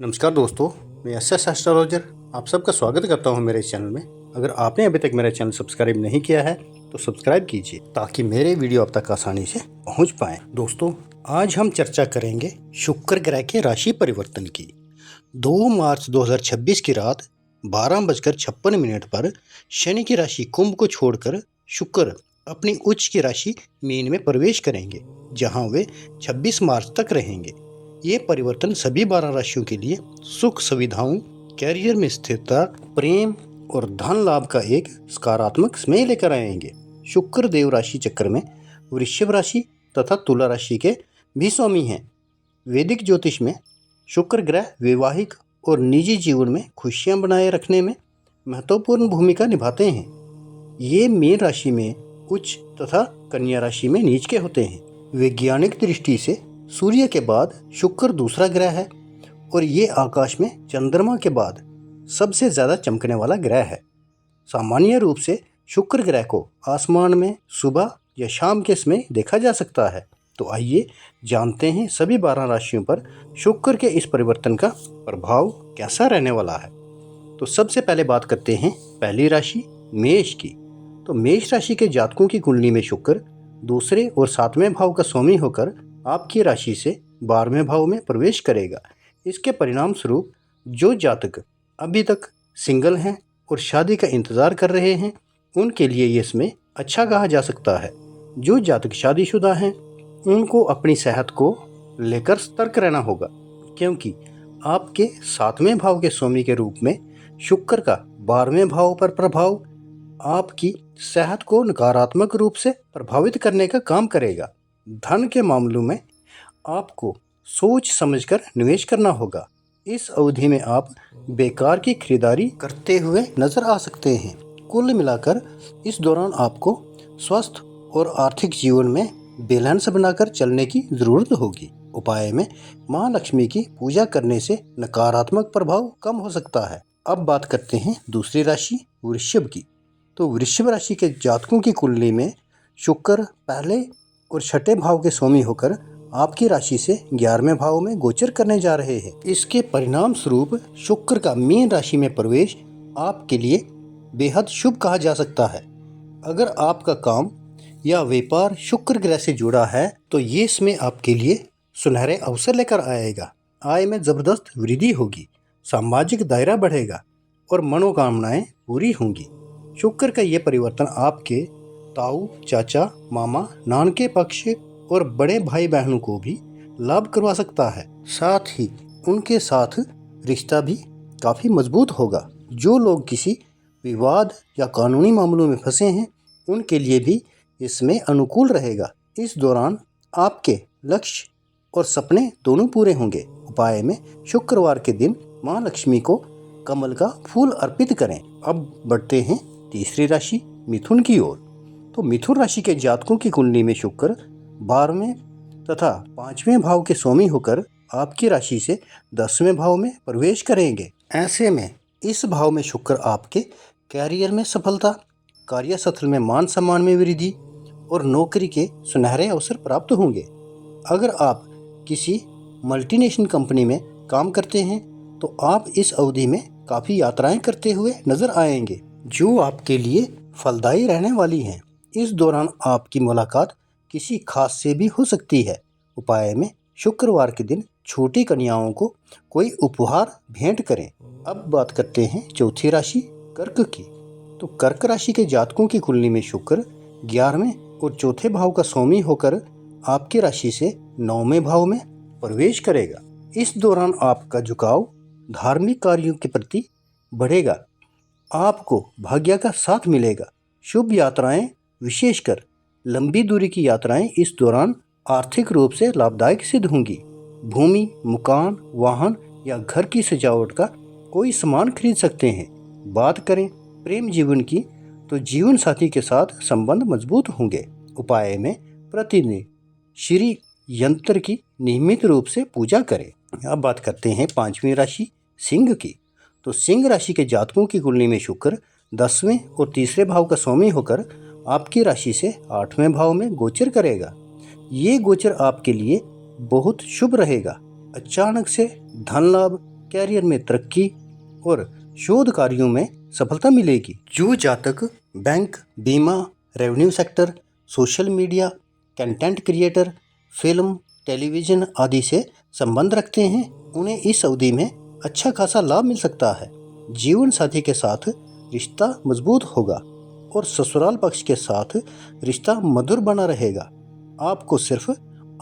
नमस्कार दोस्तों, मैं एस एस्ट्रोलॉजर आप सबका स्वागत करता हूं मेरे चैनल में। अगर आपने अभी तक मेरा चैनल सब्सक्राइब नहीं किया है तो सब्सक्राइब कीजिए ताकि मेरे वीडियो आप तक आसानी से पहुंच पाएं। दोस्तों, आज हम चर्चा करेंगे शुक्र ग्रह के राशि परिवर्तन की। 2 मार्च 2026 की रात 12:56 पर शनि की राशि कुंभ को छोड़कर शुक्र अपनी उच्च की राशि मीन में प्रवेश करेंगे, जहां वे 26 मार्च तक रहेंगे। ये परिवर्तन सभी 12 राशियों के लिए सुख सुविधाओं, कैरियर में स्थिरता, प्रेम और धन लाभ का एक सकारात्मक समय लेकर आएंगे। शुक्र देव राशि चक्र में वृषभ राशि तथा तुला राशि के भी स्वामी हैं। वैदिक ज्योतिष में शुक्र ग्रह वैवाहिक और निजी जीवन में खुशियां बनाए रखने में महत्वपूर्ण भूमिका निभाते हैं। ये मीन राशि में उच्च तथा कन्या राशि में नीच के होते हैं। वैज्ञानिक दृष्टि से सूर्य के बाद शुक्र दूसरा ग्रह है और ये आकाश में चंद्रमा के बाद सबसे ज़्यादा चमकने वाला ग्रह है। सामान्य रूप से शुक्र ग्रह को आसमान में सुबह या शाम के समय देखा जा सकता है। तो आइए जानते हैं सभी 12 राशियों पर शुक्र के इस परिवर्तन का प्रभाव कैसा रहने वाला है। तो सबसे पहले बात करते हैं पहली राशि मेष की। तो मेष राशि के जातकों की कुंडली में शुक्र दूसरे और 7वें भाव का स्वामी होकर आपकी राशि से 12वें भाव में प्रवेश करेगा। इसके परिणाम स्वरूप जो जातक अभी तक सिंगल हैं और शादी का इंतज़ार कर रहे हैं, उनके लिए ये समय अच्छा कहा जा सकता है। जो जातक शादीशुदा हैं, उनको अपनी सेहत को लेकर सतर्क रहना होगा, क्योंकि आपके 7वें भाव के स्वामी के रूप में शुक्र का 12वें भाव पर प्रभाव आपकी सेहत को नकारात्मक रूप से प्रभावित करने का काम करेगा। धन के मामलों में आपको सोच समझकर निवेश करना होगा। इस अवधि में आप बेकार की खरीदारी करते हुए नजर आ सकते हैं। कुल मिलाकर इस दौरान आपको स्वस्थ और आर्थिक जीवन में बैलेंस बनाकर चलने की जरूरत होगी। उपाय में मां लक्ष्मी की पूजा करने से नकारात्मक प्रभाव कम हो सकता है। अब बात करते हैं दूसरी राशि वृषभ की। तो वृषभ राशि के जातकों की कुंडली में शुक्र पहले और 6ठे भाव के स्वामी होकर आपकी राशि से 11वें भाव में गोचर करने जा रहे हैं। इसके परिणाम स्वरूप शुक्र का मीन राशि में प्रवेश आपके लिए बेहद शुभ कहा जा सकता है। अगर आपका काम या व्यापार शुक्र ग्रह से जुड़ा है तो ये समय आपके लिए सुनहरे अवसर लेकर आएगा। आय में जबरदस्त वृद्धि होगी, सामाजिक दायरा बढ़ेगा और मनोकामनाएं पूरी होंगी। शुक्र का ये परिवर्तन आपके ताऊ, चाचा, मामा, नानके पक्ष और बड़े भाई बहनों को भी लाभ करवा सकता है। साथ ही उनके साथ रिश्ता भी काफ़ी मजबूत होगा। जो लोग किसी विवाद या कानूनी मामलों में फंसे हैं, उनके लिए भी इसमें अनुकूल रहेगा। इस दौरान आपके लक्ष्य और सपने दोनों पूरे होंगे। उपाय में शुक्रवार के दिन मां लक्ष्मी को कमल का फूल अर्पित करें। अब बढ़ते हैं तीसरी राशि मिथुन की ओर। तो मिथुन राशि के जातकों की कुंडली में शुक्र 12वें तथा 5वें भाव के स्वामी होकर आपकी राशि से 10वें भाव में प्रवेश करेंगे। ऐसे में इस भाव में शुक्र आपके कैरियर में सफलता, कार्यस्थल में मान सम्मान में वृद्धि और नौकरी के सुनहरे अवसर प्राप्त होंगे। अगर आप किसी मल्टीनेशनल कंपनी में काम करते हैं तो आप इस अवधि में काफ़ी यात्राएं करते हुए नजर आएंगे, जो आपके लिए फलदायी रहने वाली हैं। इस दौरान आपकी मुलाकात किसी खास से भी हो सकती है। उपाय में शुक्रवार के दिन छोटी कन्याओं को कोई उपहार भेंट करें। अब बात करते हैं चौथी राशि कर्क की। तो कर्क राशि के जातकों की कुंडली में शुक्र 11वें और चौथे भाव का स्वामी होकर आपकी राशि से 9वें भाव में प्रवेश करेगा। इस दौरान आपका झुकाव धार्मिक कार्यों के प्रति बढ़ेगा। आपको भाग्य का साथ मिलेगा। शुभ यात्राएं, विशेषकर लंबी दूरी की यात्राएं इस दौरान आर्थिक रूप से लाभदायक सिद्ध होंगी। भूमि, मकान, वाहन या घर की सजावट का कोई सामान खरीद सकते हैं। बात करें प्रेम जीवन की तो जीवन साथी के साथ संबंध मजबूत होंगे। उपाय में प्रतिदिन श्री यंत्र की नियमित रूप से पूजा करें। अब बात करते हैं 5वीं राशि सिंह की। तो सिंह राशि के जातकों की कुंडली में शुक्र 10वें और तीसरे भाव का स्वामी होकर आपकी राशि से 8वें भाव में गोचर करेगा। ये गोचर आपके लिए बहुत शुभ रहेगा। अचानक से धन लाभ, कैरियर में तरक्की और शोध कार्यों में सफलता मिलेगी। जो जातक बैंक, बीमा, revenue sector, social media, content creator, film, television आदि से संबंध रखते हैं, उन्हें इस अवधि में अच्छा खासा लाभ मिल सकता है। जीवन साथी के साथ रिश्ता मजबूत होगा और ससुराल पक्ष के साथ रिश्ता मधुर बना रहेगा। आपको सिर्फ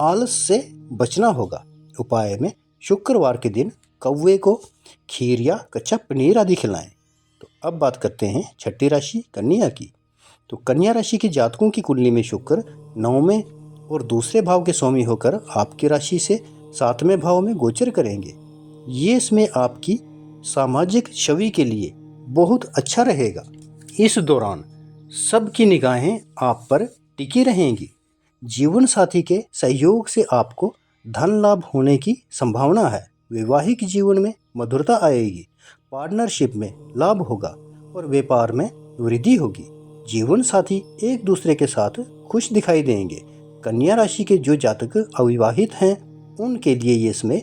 आलस से बचना होगा। उपाय में शुक्रवार के दिन कौवे को खीर या कच्चा पनीर आदि खिलाएं। तो अब बात करते हैं छठी राशि कन्या की। तो कन्या राशि के जातकों की कुंडली में शुक्र 9वें और दूसरे भाव के स्वामी होकर आपकी राशि से 7वें भाव में गोचर करेंगे। ये इसमें आपकी सामाजिक छवि के लिए बहुत अच्छा रहेगा। इस दौरान सबकी निगाहें आप पर टिकी रहेंगी। जीवन साथी के सहयोग से आपको धन लाभ होने की संभावना है। वैवाहिक जीवन में मधुरता आएगी, पार्टनरशिप में लाभ होगा और व्यापार में वृद्धि होगी। जीवन साथी एक दूसरे के साथ खुश दिखाई देंगे। कन्या राशि के जो जातक अविवाहित हैं, उनके लिए ये इसमें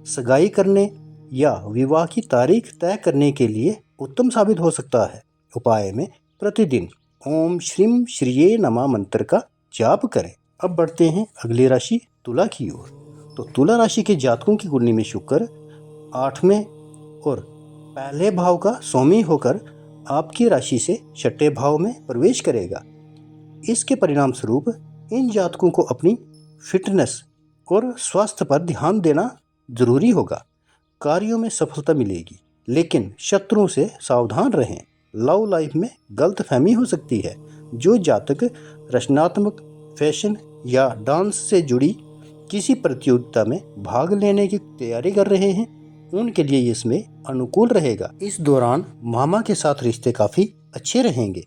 सगाई करने या विवाह की तारीख तय करने के लिए उत्तम साबित हो सकता है। उपाय में प्रतिदिन ओम श्रीम श्रीये नमः मंत्र का जाप करें। अब बढ़ते हैं अगली राशि तुला की ओर। तो तुला राशि के जातकों की कुंडली में शुक्र 8वें और पहले भाव का स्वामी होकर आपकी राशि से 6ठे भाव में प्रवेश करेगा। इसके परिणाम स्वरूप इन जातकों को अपनी फिटनेस और स्वास्थ्य पर ध्यान देना जरूरी होगा। कार्यों में सफलता मिलेगी, लेकिन शत्रुओं से सावधान रहें। लव लाइफ में गलतफहमी हो सकती है। जो जातक रचनात्मक, फैशन या डांस से जुड़ी किसी प्रतियोगिता में भाग लेने की तैयारी कर रहे हैं, उनके लिए इसमें अनुकूल रहेगा। इस दौरान मामा के साथ रिश्ते काफ़ी अच्छे रहेंगे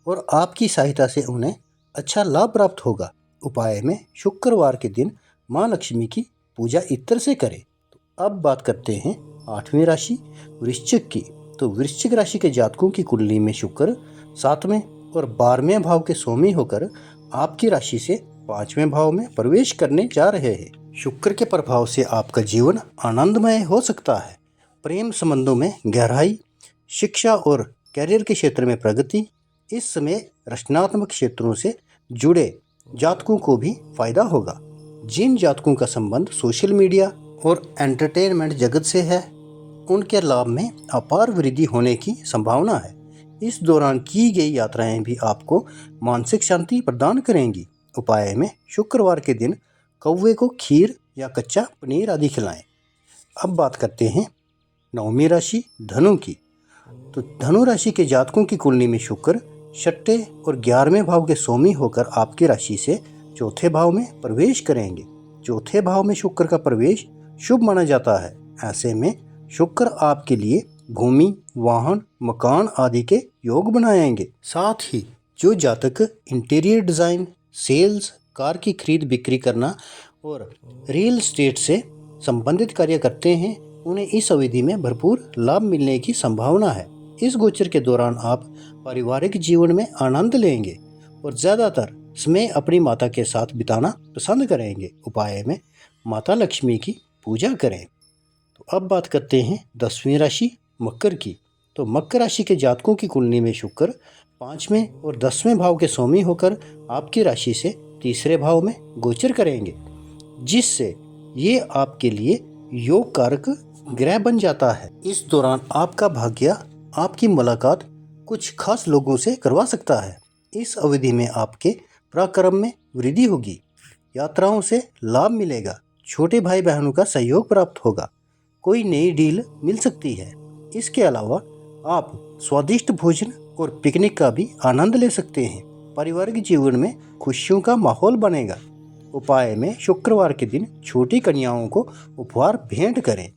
और आपकी सहायता से उन्हें अच्छा लाभ प्राप्त होगा। उपाय में शुक्रवार के दिन माँ लक्ष्मी की पूजा इत्र से करें। तो अब बात करते हैं 8वीं राशि वृश्चिक की। तो वृश्चिक राशि के जातकों की कुंडली में शुक्र 7वें और 12वें भाव के स्वामी होकर आपकी राशि से 5वें भाव में प्रवेश करने जा रहे हैं। शुक्र के प्रभाव से आपका जीवन आनंदमय हो सकता है। प्रेम संबंधों में गहराई, शिक्षा और कैरियर के क्षेत्र में प्रगति। इस समय रचनात्मक क्षेत्रों से जुड़े जातकों को भी फायदा होगा। जिन जातकों का संबंध सोशल मीडिया और एंटरटेनमेंट जगत से है, उनके लाभ में अपार वृद्धि होने की संभावना है। इस दौरान की गई यात्राएं भी आपको मानसिक शांति प्रदान करेंगी। उपाय में शुक्रवार के दिन कौवे को खीर या कच्चा पनीर आदि खिलाएं। अब बात करते हैं 9वीं राशि धनु की। तो धनु राशि के जातकों की कुंडली में शुक्र 6ठे और 11वें भाव के स्वामी होकर आपकी राशि से 4थे भाव में प्रवेश करेंगे। 4थे भाव में शुक्र का प्रवेश शुभ माना जाता है। ऐसे में शुक्र आपके लिए भूमि, वाहन, मकान आदि के योग बनाएंगे। साथ ही जो जातक इंटीरियर डिज़ाइन, सेल्स, कार की खरीद बिक्री करना और रियल एस्टेट से संबंधित कार्य करते हैं, उन्हें इस अवधि में भरपूर लाभ मिलने की संभावना है। इस गोचर के दौरान आप पारिवारिक जीवन में आनंद लेंगे और ज़्यादातर समय अपनी माता के साथ बिताना पसंद करेंगे। उपाय में माता लक्ष्मी की पूजा करें। तो अब बात करते हैं 10वीं राशि मकर की। तो मकर राशि के जातकों की कुंडली में शुक्र 5वें और 10वें भाव के स्वामी होकर आपकी राशि से 3रे भाव में गोचर करेंगे, जिससे ये आपके लिए योग कारक ग्रह बन जाता है। इस दौरान आपका भाग्य आपकी मुलाकात कुछ खास लोगों से करवा सकता है। इस अवधि में आपके पराक्रम में वृद्धि होगी, यात्राओं से लाभ मिलेगा, छोटे भाई बहनों का सहयोग प्राप्त होगा, कोई नई डील मिल सकती है। इसके अलावा आप स्वादिष्ट भोजन और पिकनिक का भी आनंद ले सकते हैं। पारिवारिक जीवन में खुशियों का माहौल बनेगा। उपाय में शुक्रवार के दिन छोटी कन्याओं को उपहार भेंट करें।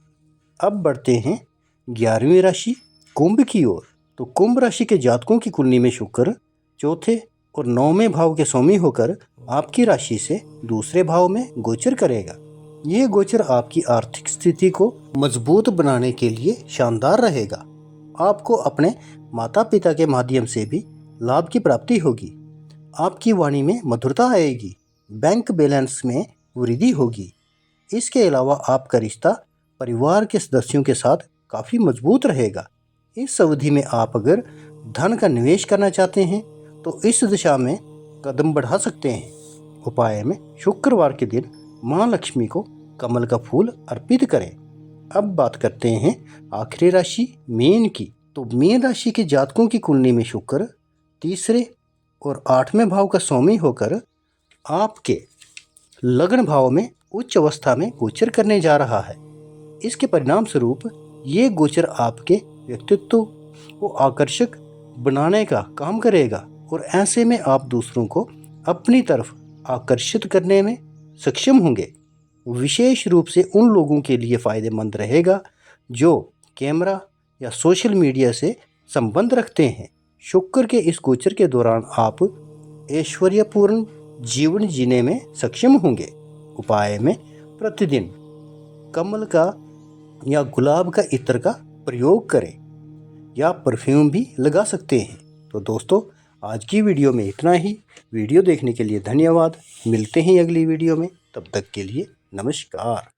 अब बढ़ते हैं 11वीं राशि कुंभ की ओर। तो कुंभ राशि के जातकों की कुंडली में शुक्र 4थे और 9वें भाव के स्वामी होकर आपकी राशि से 2रे भाव में गोचर करेगा। ये गोचर आपकी आर्थिक स्थिति को मजबूत बनाने के लिए शानदार रहेगा। आपको अपने माता पिता के माध्यम से भी लाभ की प्राप्ति होगी। आपकी वाणी में मधुरता आएगी, बैंक बैलेंस में वृद्धि होगी। इसके अलावा आपका रिश्ता परिवार के सदस्यों के साथ काफ़ी मजबूत रहेगा। इस अवधि में आप अगर धन का निवेश करना चाहते हैं तो इस दिशा में कदम बढ़ा सकते हैं। उपाय में शुक्रवार के दिन माँ लक्ष्मी को कमल का फूल अर्पित करें। अब बात करते हैं आखिरी राशि मीन की। तो मीन राशि के जातकों की कुंडली में शुक्र तीसरे और 8वें भाव का स्वामी होकर आपके लग्न भाव में उच्च अवस्था में गोचर करने जा रहा है। इसके परिणाम स्वरूप ये गोचर आपके व्यक्तित्व को आकर्षक बनाने का काम करेगा और ऐसे में आप दूसरों को अपनी तरफ आकर्षित करने में सक्षम होंगे। विशेष रूप से उन लोगों के लिए फ़ायदेमंद रहेगा जो कैमरा या सोशल मीडिया से संबंध रखते हैं। शुक्र के इस गोचर के दौरान आप ऐश्वर्यपूर्ण जीवन जीने में सक्षम होंगे। उपाय में प्रतिदिन कमल का या गुलाब का इत्र का प्रयोग करें या परफ्यूम भी लगा सकते हैं। तो दोस्तों, आज की वीडियो में इतना ही। वीडियो देखने के लिए धन्यवाद। मिलते हैं अगली वीडियो में, तब तक के लिए नमस्कार।